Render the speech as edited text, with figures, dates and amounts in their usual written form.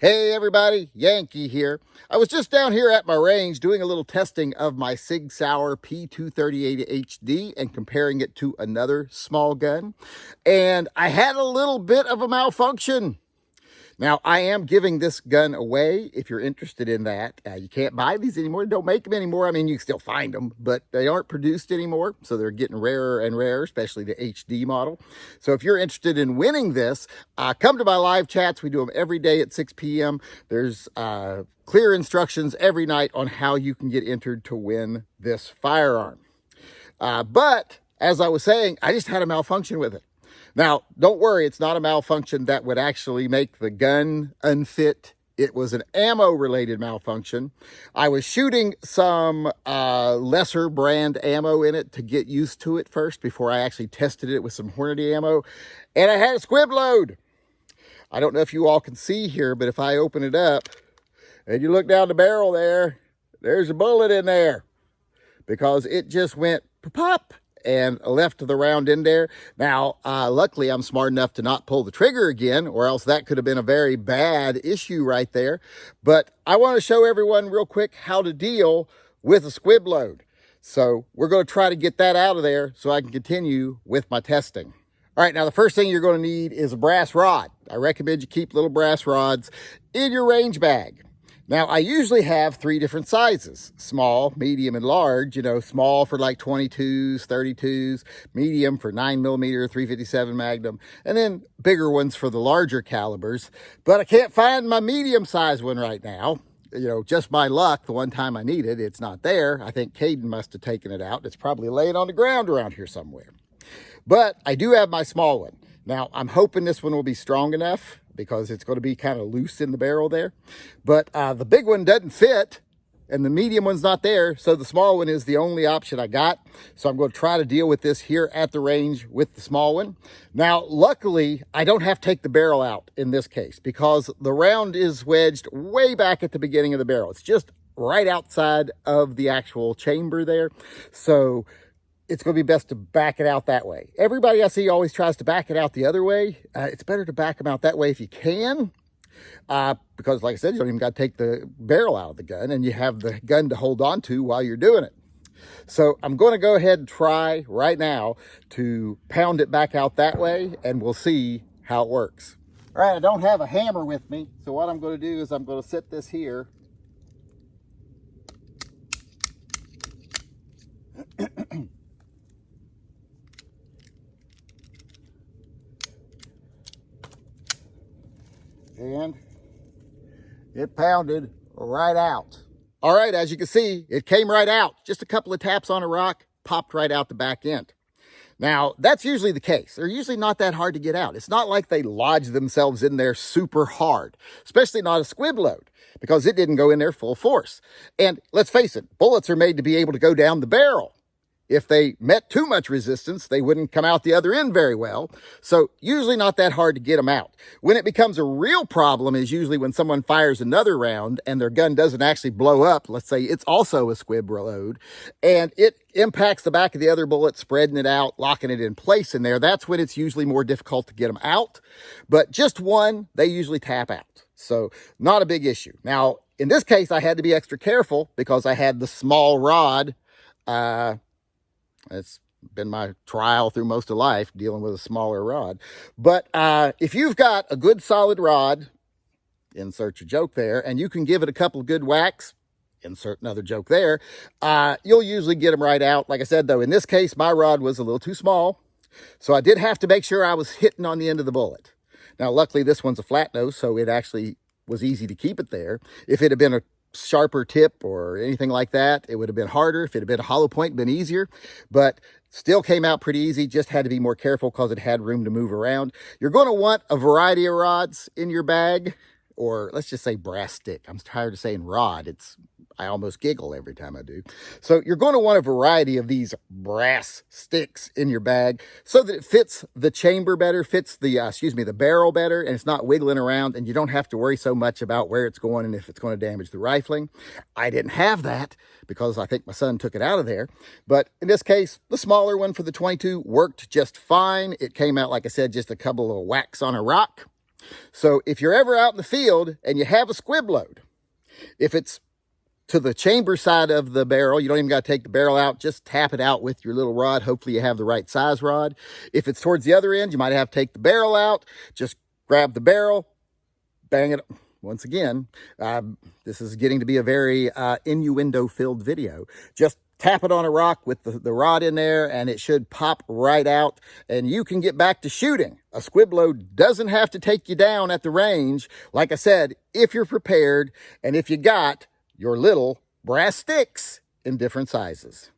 Hey everybody, Yankee here. I was just down here at my range doing a little testing of my Sig Sauer P238 HD and comparing it to another small gun. And I had a little bit of a malfunction. Now, I am giving this gun away if you're interested in that. You can't buy these anymore. Don't make them anymore. I mean, you can still find them, but they aren't produced anymore. So they're getting rarer and rarer, especially the HD model. So if you're interested in winning this, come to my live chats. We do them every day at 6 p.m. There's clear instructions every night on how you can get entered to win this firearm. But as I was saying, I just had a malfunction with it. Now, don't worry, it's not a malfunction that would actually make the gun unfit. It was an ammo-related malfunction. I was shooting some lesser brand ammo in it to get used to it first before I actually tested it with some Hornady ammo, and I had a squib load. I don't know if you all can see here, but if I open it up and you look down the barrel there's a bullet in there because it just went pop and left the round in there. Now, luckily, I'm smart enough to not pull the trigger again, or else that could have been a very bad issue right there. But I want to show everyone real quick how to deal with a squib load. So we're going to try to get that out of there so I can continue with my testing. All right, now the first thing you're going to need is a brass rod. I recommend you keep little brass rods in your range bag. Now, I usually have 3 different sizes: small, medium, and large. You know, small for like 22s, 32s, medium for 9mm, 357 Magnum, and then bigger ones for the larger calibers. But I can't find my medium size one right now. You know, just my luck, the one time I need it, it's not there. I think Caden must have taken it out. It's probably laying on the ground around here somewhere. But I do have my small one. Now, I'm hoping this one will be strong enough because it's going to be kind of loose in the barrel there. But the big one doesn't fit and the medium one's not there. So the small one is the only option I got. So I'm going to try to deal with this here at the range with the small one. Now, luckily, I don't have to take the barrel out in this case because the round is wedged way back at the beginning of the barrel. It's just right outside of the actual chamber there. So it's going to be best to back it out that way. Everybody I see always tries to back it out the other way. It's better to back them out that way if you can, because like I said, you don't even got to take the barrel out of the gun and you have the gun to hold on to while you're doing it. So I'm going to go ahead and try right now to pound it back out that way and we'll see how it works. All right, I don't have a hammer with me. So what I'm going to do is I'm going to set this here. And it pounded right out. All right, as you can see, it came right out. Just a couple of taps on a rock, popped right out the back end. Now, that's usually the case. They're usually not that hard to get out. It's not like they lodge themselves in there super hard, especially not a squib load, because it didn't go in there full force. And let's face it, bullets are made to be able to go down the barrel. If they met too much resistance, they wouldn't come out the other end very well. So usually not that hard to get them out. When it becomes a real problem is usually when someone fires another round and their gun doesn't actually blow up. Let's say it's also a squib load and it impacts the back of the other bullet, spreading it out, locking it in place in there. That's when it's usually more difficult to get them out. But just one, they usually tap out. So not a big issue. Now, in this case, I had to be extra careful because I had the small rod. It's been my trial through most of life dealing with a smaller rod. But if you've got a good solid rod, insert your joke there, and you can give it a couple of good whacks, insert another joke there, you'll usually get them right out. Like I said, though, in this case, my rod was a little too small. So I did have to make sure I was hitting on the end of the bullet. Now, luckily, this one's a flat nose, so it actually was easy to keep it there. If it had been a sharper tip or anything like that, it would have been harder. If it had been a hollow point, it'd been easier, but still came out pretty easy. Just had to be more careful because it had room to move around. You're going to want a variety of rods in your bag, or let's just say brass stick. I'm tired of saying rod. I almost giggle every time I do. So you're going to want a variety of these brass sticks in your bag so that it fits the chamber better, fits the, the barrel better, and it's not wiggling around, and you don't have to worry so much about where it's going and if it's going to damage the rifling. I didn't have that because I think my son took it out of there. But in this case, the smaller one for the 22 worked just fine. It came out, like I said, just a couple of whacks on a rock. So if you're ever out in the field and you have a squib load, if it's to the chamber side of the barrel, you don't even got to take the barrel out, just tap it out with your little rod. Hopefully you have the right size rod. If it's towards the other end, you might have to take the barrel out, just grab the barrel, bang it. Once again, this is getting to be a very innuendo-filled video. Just tap it on a rock with the rod in there, and it should pop right out, and you can get back to shooting. A squib load doesn't have to take you down at the range, like I said, if you're prepared, and if you got your little brass sticks in different sizes.